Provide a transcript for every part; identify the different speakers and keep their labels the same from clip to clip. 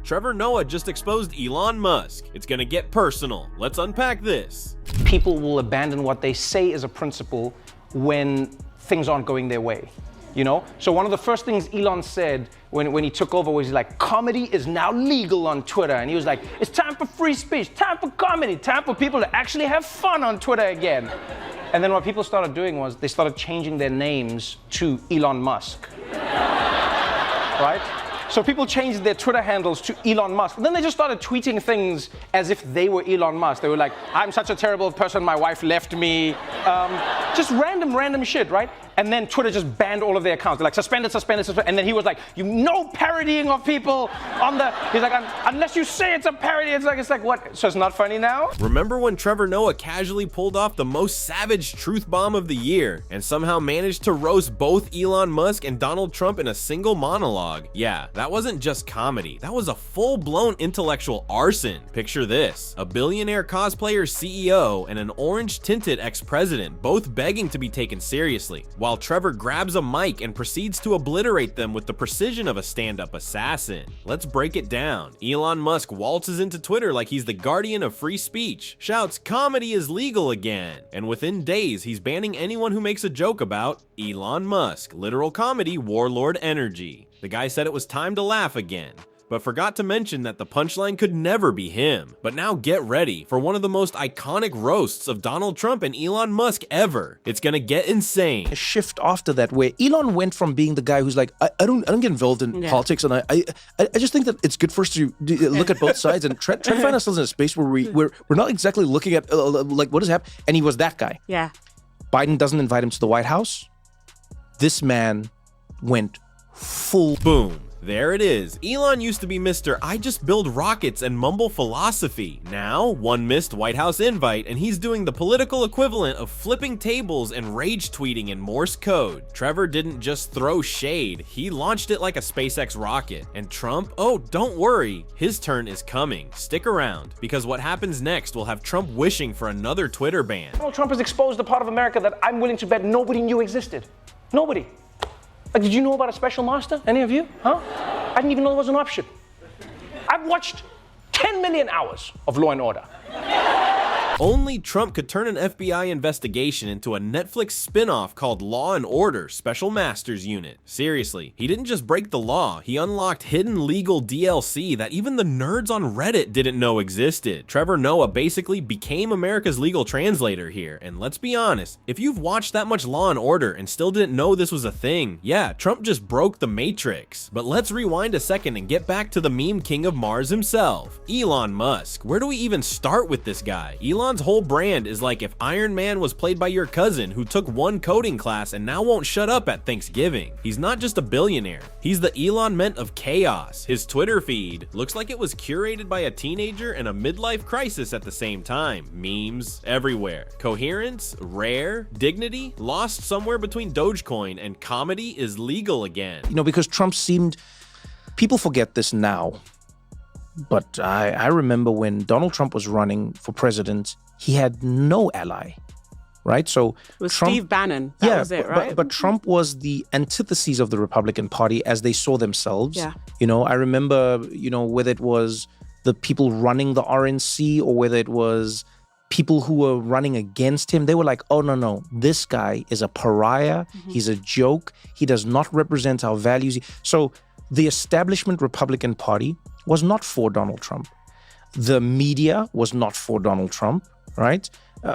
Speaker 1: Trevor Noah just exposed Elon Musk. It's gonna get personal. Let's unpack this.
Speaker 2: People will abandon what they say is a principle when things aren't going their way, you know? So one of the first things Elon said when he took over was like, comedy is now legal on Twitter. And he was like, it's time for free speech, time for comedy, time for people to actually have fun on Twitter again. And then what people started doing was they started changing their names to Elon Musk, right? So people changed their Twitter handles to Elon Musk. Then they just started tweeting things as if they were Elon Musk. They were like, I'm such a terrible person, my wife left me. Just random shit, right? And then Twitter just banned all of their accounts. They're like, suspended. And then he was like, no parodying of people on the, he's like, unless you say it's a parody, it's like, what? So it's not funny now?
Speaker 1: Remember when Trevor Noah casually pulled off the most savage truth bomb of the year and somehow managed to roast both Elon Musk and Donald Trump in a single monologue? Yeah, that wasn't just comedy. That was a full-blown intellectual arson. Picture this, a billionaire cosplayer CEO and an orange-tinted ex-president both begging to be taken seriously, while Trevor grabs a mic and proceeds to obliterate them with the precision of a stand-up assassin. Let's break it down. Elon Musk waltzes into Twitter like he's the guardian of free speech, shouts comedy is legal again, and within days he's banning anyone who makes a joke about Elon Musk, literal comedy warlord energy. The guy said it was time to laugh again, but forgot to mention that the punchline could never be him. But now get ready for one of the most iconic roasts of Donald Trump and Elon Musk ever. It's gonna get insane.
Speaker 3: A shift after that where Elon went from being the guy who's like, I don't get involved in politics, and I just think that it's good for us to look at both sides and try to find ourselves in a space where we're not exactly looking at like what has happened. And he was that guy.
Speaker 4: Yeah.
Speaker 3: Biden doesn't invite him to the White House. This man went full
Speaker 1: boom. There it is. Elon used to be Mr. I just build rockets and mumble philosophy. Now, one missed White House invite and he's doing the political equivalent of flipping tables and rage tweeting in Morse code. Trevor didn't just throw shade, he launched it like a SpaceX rocket. And Trump, oh, don't worry, his turn is coming. Stick around, because what happens next will have Trump wishing for another Twitter ban.
Speaker 2: Donald Trump has exposed a part of America that I'm willing to bet nobody knew existed. Nobody. Like, did you know about a special master? Any of you? Huh? I didn't even know there was an option. I've watched 10 million hours of Law and Order.
Speaker 1: Only Trump could turn an FBI investigation into a Netflix spin-off called Law and Order Special Masters Unit. Seriously, he didn't just break the law, he unlocked hidden legal DLC that even the nerds on Reddit didn't know existed. Trevor Noah basically became America's legal translator here, and let's be honest, if you've watched that much Law and Order and still didn't know this was a thing, yeah, Trump just broke the Matrix. But let's rewind a second and get back to the meme king of Mars himself, Elon Musk. Where do we even start with this guy? Elon's whole brand is like if Iron Man was played by your cousin who took one coding class and now won't shut up at Thanksgiving. He's not just a billionaire, he's the Elon Ment of chaos. His Twitter feed looks like it was curated by a teenager and a midlife crisis at the same time. Memes everywhere. Coherence, rare. Dignity, lost somewhere between Dogecoin and comedy is legal again.
Speaker 3: You know, because Trump seemed, people forget this now, but I remember when Donald Trump was running for president, he had no ally, right? So
Speaker 4: it was
Speaker 3: Trump,
Speaker 4: Steve Bannon. That was it, right?
Speaker 3: But Trump was the antithesis of the Republican Party as they saw themselves.
Speaker 4: Yeah.
Speaker 3: You know, I remember, you know, whether it was the people running the RNC or whether it was people who were running against him, they were like, oh, no, this guy is a pariah. He's a joke. He does not represent our values. So the establishment Republican Party was not for Donald Trump. The media was not for Donald Trump, right?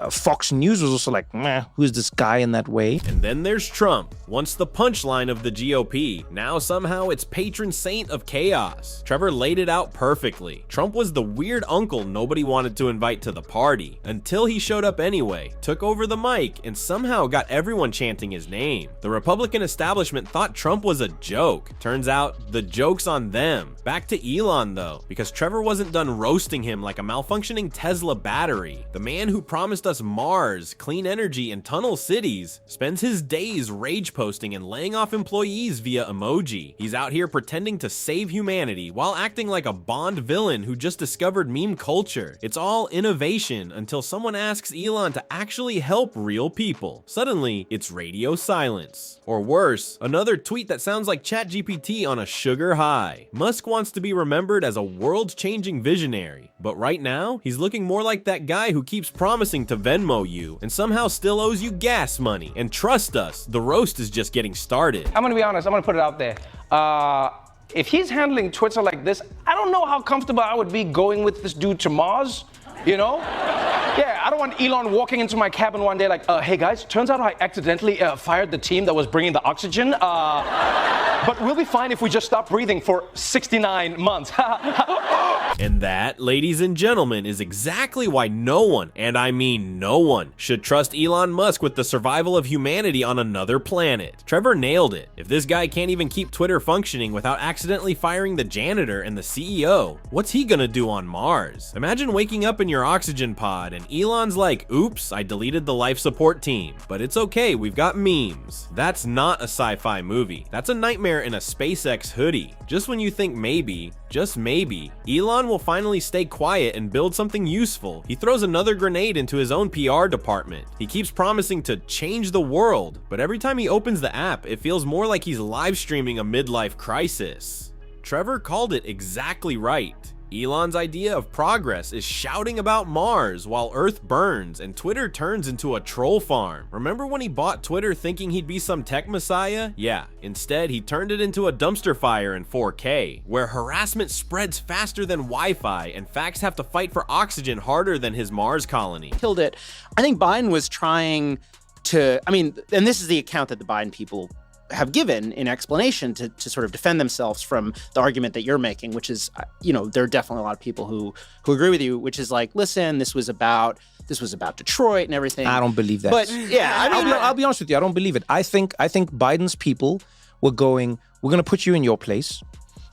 Speaker 3: Fox News was also like, meh, who's this guy in that way?
Speaker 1: And then there's Trump, once the punchline of the GOP, now somehow it's patron saint of chaos. Trevor laid it out perfectly. Trump was the weird uncle nobody wanted to invite to the party, until he showed up anyway, took over the mic, and somehow got everyone chanting his name. The Republican establishment thought Trump was a joke. Turns out, the joke's on them. Back to Elon though, because Trevor wasn't done roasting him like a malfunctioning Tesla battery. The man who promised promised us Mars, clean energy, and tunnel cities, spends his days rage posting and laying off employees via emoji. He's out here pretending to save humanity while acting like a Bond villain who just discovered meme culture. It's all innovation until someone asks Elon to actually help real people. Suddenly, it's radio silence. Or worse, another tweet that sounds like ChatGPT on a sugar high. Musk wants to be remembered as a world-changing visionary, but right now, he's looking more like that guy who keeps promising to Venmo you and somehow still owes you gas money. And trust us, the roast is just getting started.
Speaker 2: I'm gonna be honest, I'm gonna put it out there. If he's handling Twitter like this, I don't know how comfortable I would be going with this dude to Mars, you know? Yeah, I don't want Elon walking into my cabin one day like, hey guys, turns out I accidentally fired the team that was bringing the oxygen, but we'll be fine if we just stop breathing for 69 months.
Speaker 1: And that, ladies and gentlemen, is exactly why no one, and I mean no one, should trust Elon Musk with the survival of humanity on another planet. Trevor nailed it. If this guy can't even keep Twitter functioning without accidentally firing the janitor and the CEO, what's he gonna do on Mars? Imagine waking up in your oxygen pod and Elon's like, oops, I deleted the life support team, but it's okay, we've got memes. That's not a sci-fi movie. That's a nightmare in a SpaceX hoodie. Just when you think maybe, just maybe, Elon will finally stay quiet and build something useful, he throws another grenade into his own PR department. He keeps promising to change the world, but every time he opens the app, it feels more like he's live streaming a midlife crisis. Trevor called it exactly right. Elon's idea of progress is shouting about Mars while Earth burns and Twitter turns into a troll farm. Remember when he bought Twitter thinking he'd be some tech messiah? Yeah, instead he turned it into a dumpster fire in 4K, where harassment spreads faster than Wi-Fi and facts have to fight for oxygen harder than his Mars colony.
Speaker 4: Killed it. I think Biden was trying to, and this is the account that the Biden people have given in explanation to sort of defend themselves from the argument that you're making, which is, there are definitely a lot of people who agree with you, which is like, listen, this was about Detroit and everything.
Speaker 3: I don't believe that.
Speaker 4: But yeah,
Speaker 3: I'll be honest with you, I don't believe it. I think Biden's people were going, we're going to put you in your place,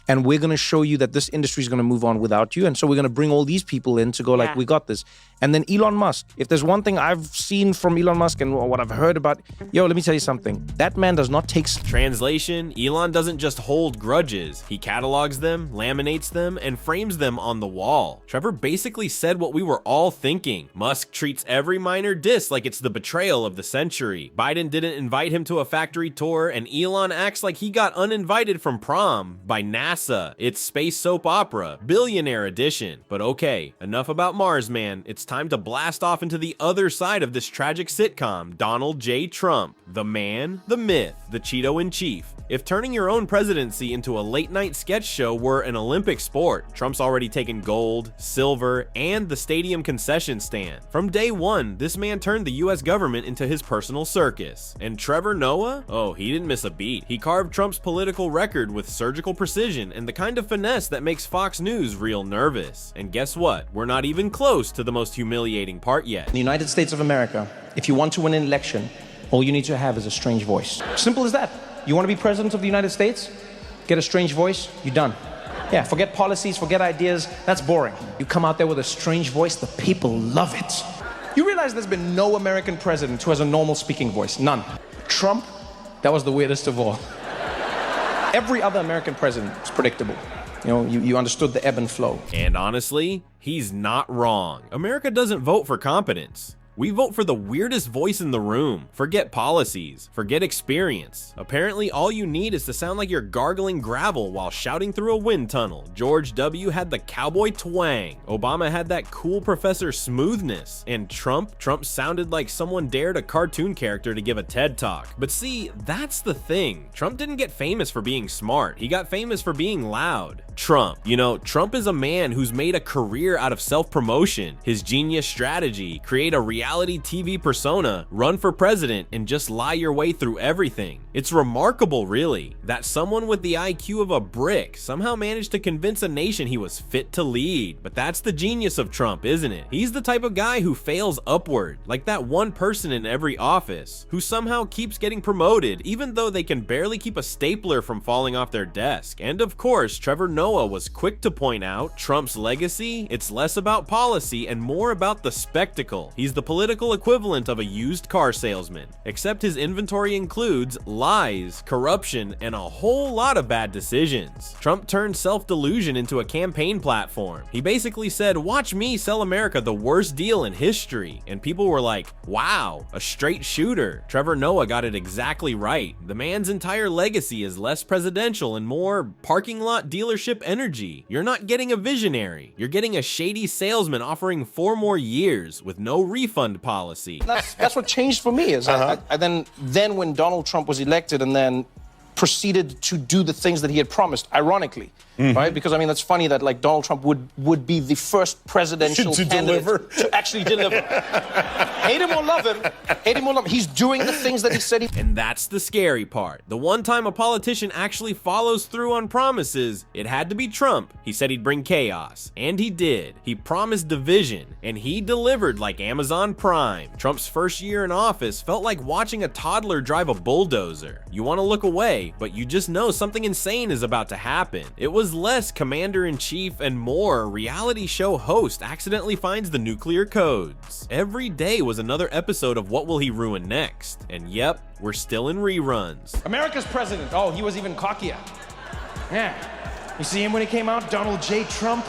Speaker 3: and we're going to show you that this industry is going to move on without you. And so we're going to bring all these people in to go like, we got this. And then Elon Musk, if there's one thing I've seen from Elon Musk and what I've heard about, let me tell you something. That man does not take...
Speaker 1: Translation, Elon doesn't just hold grudges. He catalogs them, laminates them, and frames them on the wall. Trevor basically said what we were all thinking. Musk treats every minor diss like it's the betrayal of the century. Biden didn't invite him to a factory tour, and Elon acts like he got uninvited from prom by NASA. It's space soap opera, billionaire edition. But okay, enough about Mars, man. It's time to blast off into the other side of this tragic sitcom, Donald J. Trump. The man, the myth, the Cheeto-in-chief. If turning your own presidency into a late-night sketch show were an Olympic sport, Trump's already taken gold, silver, and the stadium concession stand. From day one, this man turned the US government into his personal circus. And Trevor Noah? Oh, he didn't miss a beat. He carved Trump's political record with surgical precision and the kind of finesse that makes Fox News real nervous. And guess what? We're not even close to the most humiliating part yet.
Speaker 3: In the United States of America, if you want to win an election, all you need to have is a strange voice. Simple as that. You want to be president of the United States? Get a strange voice, you're done. Yeah, forget policies, forget ideas, that's boring. You come out there with a strange voice, the people love it. You realize there's been no American president who has a normal speaking voice, none. Trump, that was the weirdest of all. Every other American president is predictable. You understood the ebb and flow.
Speaker 1: And honestly, he's not wrong. America doesn't vote for competence. We vote for the weirdest voice in the room. Forget policies, forget experience. Apparently, all you need is to sound like you're gargling gravel while shouting through a wind tunnel. George W. had the cowboy twang. Obama had that cool professor smoothness. And Trump sounded like someone dared a cartoon character to give a TED talk. But see, that's the thing. Trump didn't get famous for being smart. He got famous for being loud. Trump. Trump is a man who's made a career out of self-promotion. His genius strategy, create a reality TV persona, run for president, and just lie your way through everything. It's remarkable, really, that someone with the IQ of a brick somehow managed to convince a nation he was fit to lead. But that's the genius of Trump, isn't it? He's the type of guy who fails upward, like that one person in every office, who somehow keeps getting promoted even though they can barely keep a stapler from falling off their desk. And of course, Trevor Noah was quick to point out Trump's legacy, it's less about policy and more about the spectacle. He's the political equivalent of a used car salesman, except his inventory includes lies, corruption, and a whole lot of bad decisions. Trump turned self-delusion into a campaign platform. He basically said, "Watch me sell America the worst deal in history," and people were like, wow, a straight shooter. Trevor Noah got it exactly right. The man's entire legacy is less presidential and more parking lot dealership energy. You're not getting a visionary. You're getting a shady salesman offering 4 more years with no refund policy.
Speaker 2: That's what changed for me. Is I then when Donald Trump was elected and then proceeded to do the things that he had promised, ironically, right? Because I mean, that's funny that like Donald Trump would be the first presidential candidate to actually deliver. Hate him or love him, he's doing the things that he said he.
Speaker 1: And that's the scary part. The one time a politician actually follows through on promises, it had to be Trump. He said he'd bring chaos, and he did. He promised division, and he delivered like Amazon Prime. Trump's first year in office felt like watching a toddler drive a bulldozer. You want to look away, but you just know something insane is about to happen. It was less commander-in-chief and more reality show host accidentally finds the nuclear codes. Every day was another episode of What Will He Ruin Next? And yep, we're still in reruns.
Speaker 2: America's president. Oh, he was even cockier. Yeah. You see him when he came out, Donald J. Trump?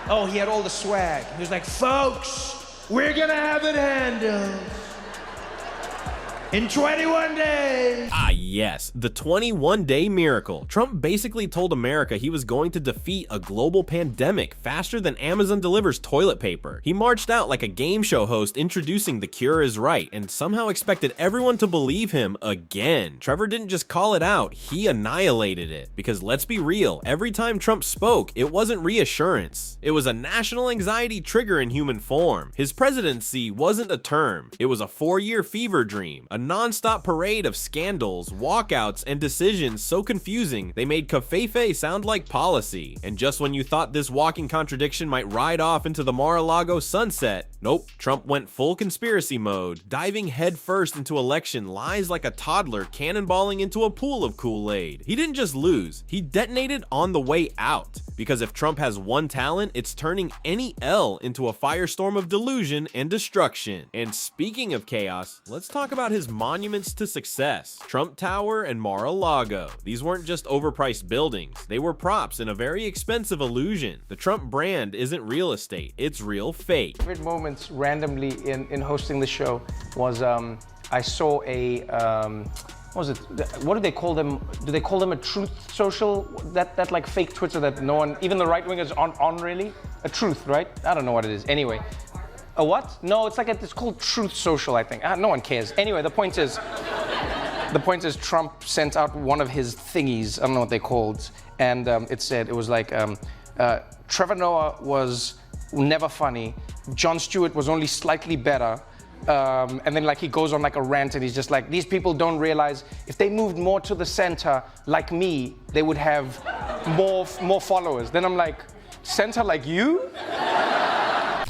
Speaker 2: Oh, he had all the swag. He was like, folks, we're gonna have it handled in 21 days.
Speaker 1: Ah yes, the 21-day miracle. Trump basically told America he was going to defeat a global pandemic faster than Amazon delivers toilet paper. He marched out like a game show host introducing the cure is right and somehow expected everyone to believe him again. Trevor didn't just call it out, he annihilated it. Because let's be real, every time Trump spoke, it wasn't reassurance. It was a national anxiety trigger in human form. His presidency wasn't a term, it was a 4-year fever dream, a non-stop parade of scandals, walkouts, and decisions so confusing they made covfefe sound like policy. And just when you thought this walking contradiction might ride off into the Mar-a-Lago sunset, nope, Trump went full conspiracy mode, diving headfirst into election lies like a toddler cannonballing into a pool of Kool-Aid. He didn't just lose, he detonated on the way out. Because if Trump has one talent, it's turning any L into a firestorm of delusion and destruction. And speaking of chaos, let's talk about his monuments to success. Trump Tower and Mar-a-Lago. These weren't just overpriced buildings, they were props in a very expensive illusion. The Trump brand isn't real estate, it's real fake.
Speaker 2: Favorite moments randomly in hosting the show was I saw a what was it? What do they call them? Do they call them a truth social? That like fake Twitter that no one, even the right wingers aren't on really? A truth, right? I don't know what it is. Anyway, a what? No, it's like it's called Truth Social, I think. No one cares. Anyway, the point is Trump sent out one of his thingies. I don't know what they called, and it was like Trevor Noah was never funny. Jon Stewart was only slightly better. And then like he goes on like a rant and he's just like, these people don't realize if they moved more to the center like me, they would have more followers. Then I'm like, center like you?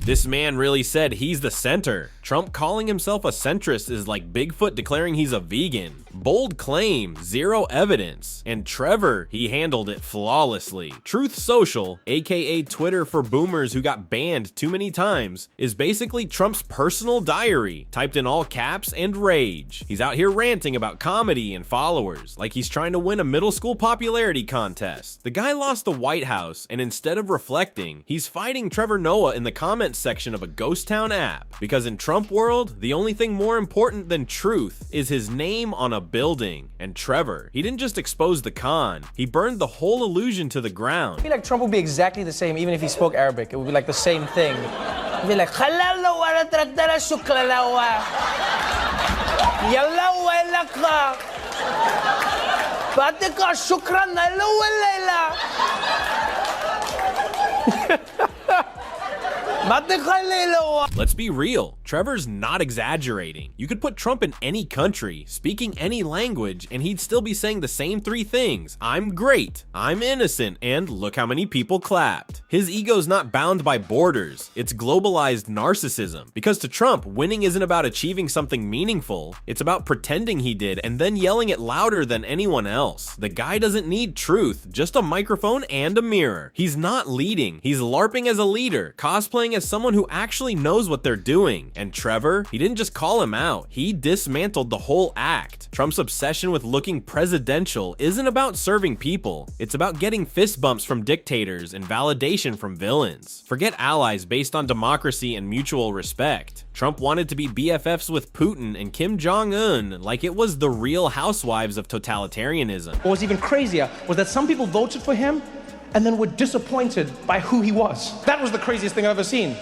Speaker 1: This man really said he's the center. Trump calling himself a centrist is like Bigfoot declaring he's a vegan. Bold claim, zero evidence. And Trevor, he handled it flawlessly. Truth Social, aka Twitter for boomers who got banned too many times, is basically Trump's personal diary, typed in all caps and rage. He's out here ranting about comedy and followers, like he's trying to win a middle school popularity contest. The guy lost the White House, and instead of reflecting, he's fighting Trevor Noah in the comments section of a ghost town app. Because in Trump world, the only thing more important than truth is his name on a building. And Trevor, he didn't just expose the con, he burned the whole illusion to the ground.
Speaker 5: I feel like Trump would be exactly the same even if he spoke Arabic. It would be like the same thing. He'd be like,
Speaker 1: Let's be real, Trevor's not exaggerating. You could put Trump in any country, speaking any language, and he'd still be saying the same three things. I'm great, I'm innocent, and look how many people clapped. His ego's not bound by borders, it's globalized narcissism. Because to Trump, winning isn't about achieving something meaningful, it's about pretending he did and then yelling it louder than anyone else. The guy doesn't need truth, just a microphone and a mirror. He's not leading, he's LARPing as a leader, cosplaying as someone who actually knows what they're doing. And Trevor, he didn't just call him out, he dismantled the whole act. Trump's obsession with looking presidential isn't about serving people, it's about getting fist bumps from dictators and validation from villains. Forget allies based on democracy and mutual respect. Trump wanted to be BFFs with Putin and Kim Jong-un like it was the Real Housewives of totalitarianism.
Speaker 2: What was even crazier was that some people voted for him and then were disappointed by who he was. That was the craziest thing I've ever seen.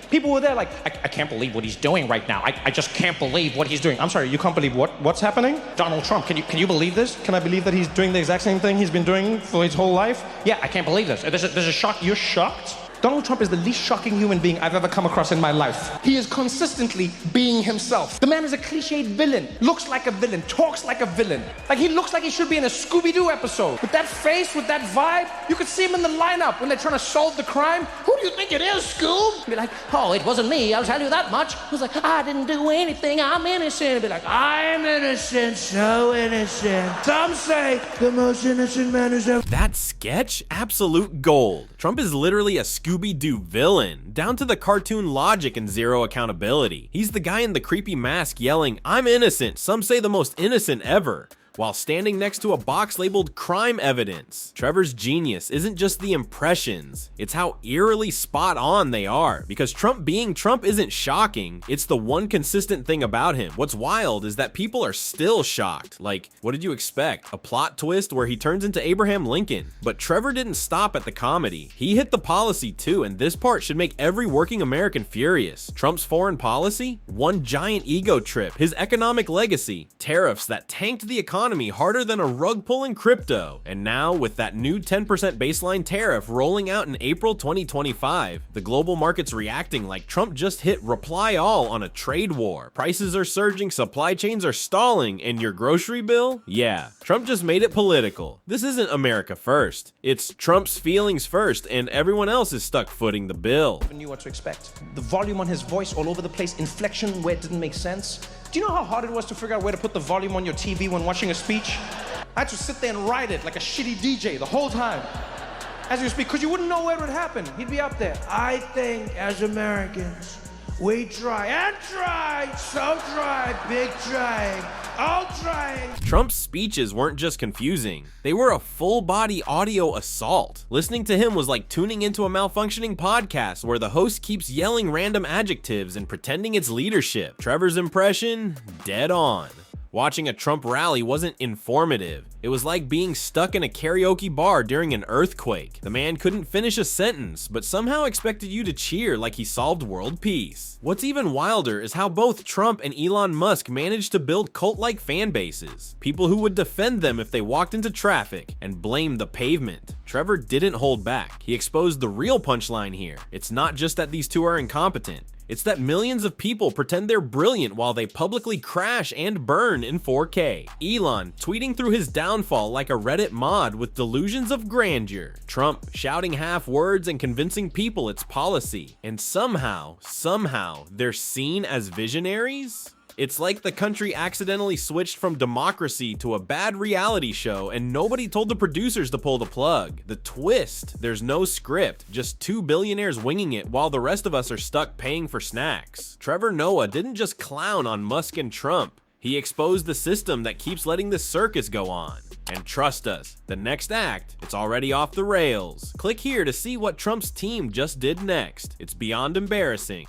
Speaker 2: People were there like, I can't believe what he's doing right now. I just can't believe what he's doing. I'm sorry, you can't believe what's happening? Donald Trump, can you believe this? Can I believe that he's doing the exact same thing he's been doing for his whole life? Yeah, I can't believe this. There's a shock. You're shocked? Donald Trump is the least shocking human being I've ever come across in my life. He is consistently being himself. The man is a cliched villain, looks like a villain, talks like a villain. Like he looks like he should be in a Scooby-Doo episode. With that face, with that vibe, you could see him in the lineup when they're trying to solve the crime. Who do you think it is, Scoob? Be like, oh, it wasn't me, I'll tell you that much. He's like, I didn't do anything, I'm innocent. Be like, I'm innocent, so innocent. Some say the most innocent man is ever.
Speaker 1: That sketch? Absolute gold. Trump is literally a Scooby-Doo villain, down to the cartoon logic and zero accountability. He's the guy in the creepy mask yelling, I'm innocent, some say the most innocent ever, while standing next to a box labeled crime evidence. Trevor's genius isn't just the impressions, it's how eerily spot on they are. Because Trump being Trump isn't shocking, it's the one consistent thing about him. What's wild is that people are still shocked. Like, what did you expect? A plot twist where he turns into Abraham Lincoln? But Trevor didn't stop at the comedy. He hit the policy too, and this part should make every working American furious. Trump's foreign policy? One giant ego trip. His economic legacy? Tariffs that tanked the economy harder than a rug pull in crypto. And now, with that new 10% baseline tariff rolling out in April 2025, the global market's reacting like Trump just hit reply all on a trade war. Prices are surging, supply chains are stalling, and your grocery bill? Yeah, Trump just made it political. This isn't America first. It's Trump's feelings first, and everyone else is stuck footing the bill.
Speaker 2: I knew what to expect. The volume on his voice all over the place, inflection where it didn't make sense. Do you know how hard it was to figure out where to put the volume on your TV when watching a speech? I had to sit there and write it like a shitty DJ the whole time as you speak, because you wouldn't know where it would happen. He'd be up there. I think as Americans, we try and try, so try, big try, all trying.
Speaker 1: Trump's speeches weren't just confusing, they were a full-body audio assault. Listening to him was like tuning into a malfunctioning podcast where the host keeps yelling random adjectives and pretending it's leadership. Trevor's impression? Dead on. Watching a Trump rally wasn't informative. It was like being stuck in a karaoke bar during an earthquake. The man couldn't finish a sentence, but somehow expected you to cheer like he solved world peace. What's even wilder is how both Trump and Elon Musk managed to build cult-like fan bases. People who would defend them if they walked into traffic and blame the pavement. Trevor didn't hold back. He exposed the real punchline here. It's not just that these two are incompetent. It's that millions of people pretend they're brilliant while they publicly crash and burn in 4K. Elon tweeting through his downfall like a Reddit mod with delusions of grandeur. Trump shouting half words and convincing people it's policy. And somehow, they're seen as visionaries? It's like the country accidentally switched from democracy to a bad reality show and nobody told the producers to pull the plug. The twist, there's no script, just two billionaires winging it while the rest of us are stuck paying for snacks. Trevor Noah didn't just clown on Musk and Trump. He exposed the system that keeps letting this circus go on. And trust us, the next act, it's already off the rails. Click here to see what Trump's team just did next. It's beyond embarrassing.